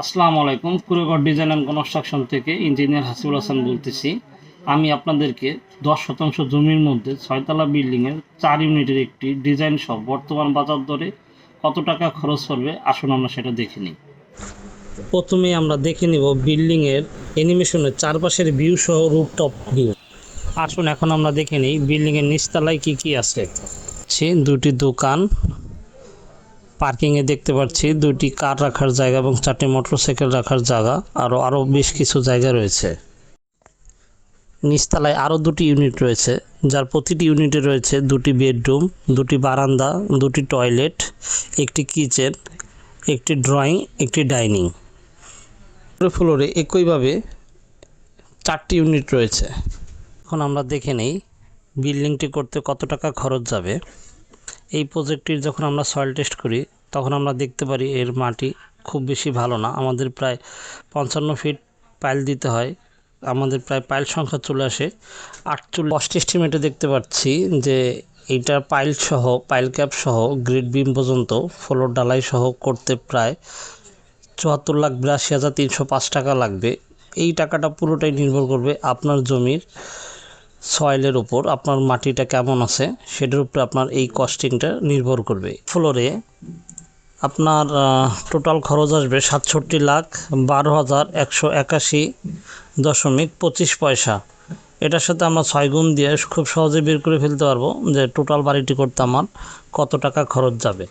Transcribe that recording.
আসসালামু আলাইকুম। কুড়েঘর design and construction থেকে ইঞ্জিনিয়ার হাসিবুল হাসান বলতেছি। আমি আপনাদেরকে 10 শতাংশ জমির মধ্যে 6 তলা বিল্ডিংয়ের 4 ইউনিটের একটি ডিজাইন সহ বর্তমান বাজার দরে কত টাকা খরচ পড়বে, আসুন আমরা সেটা দেখে নিই। প্রথমে আমরা দেখে নিব বিল্ডিংয়ের অ্যানিমেশনের চারপাশের ভিউ সহ রুফটপ ভিউ। আসুন এখন আমরা দেখে নিই বিল্ডিংয়ের নিচতলায় কী কী আছে। সে দুটি দোকান, পার্কিংয়ে দেখতে পাচ্ছি দুটি কার রাখার জায়গা এবং 4টি মোটরসাইকেল রাখার জায়গা, আরও বেশ কিছু জায়গা রয়েছে। নিচতলায় আরও 2টি ইউনিট রয়েছে, যার প্রতিটি ইউনিটে রয়েছে 2টি বেডরুম, 2টি বারান্দা, 2টি টয়লেট, একটি কিচেন, একটি ড্রয়িং, একটি ডাইনিং। ফ্লোরে একইভাবে 4টি ইউনিট রয়েছে। এখন আমরা দেখে নেই বিল্ডিংটি করতে কত টাকা খরচ যাবে। এই প্রজেক্টটির যখন আমরা সয়েল টেস্ট করি তখন আমরা দেখতে পারি এর মাটি খুব বেশি ভালো না। আমাদের প্রায় 55 ফিট পাইল দিতে হয়। আমাদের প্রায় পাইল সংখ্যা চলে আসে 48। কস্ট এস্টিমেটে দেখতে পাচ্ছি যে এইটা পাইল সহ, পাইল ক্যাপ সহ, গ্রেড বিম পর্যন্ত ফ্লোর ডালাই সহ করতে প্রায় 74,82,305 টাকা লাগবে। এই টাকাটা পুরোটাই নির্ভর করবে আপনার জমির সয়েলের উপর, আপনার মাটিটা কেমন আছে সেটার উপরে আপনার এই কস্টিংটা নির্ভর করবে। ফ্লোরে আপনার টোটাল খরচ আসবে 67,12,181.25 এটার সাথে আমরা 6 গুণ দিয়ে খুব সহজে বের করে ফেলতে পারবো যে টোটাল বাড়িটি করতে আমার কত টাকা খরচ যাবে।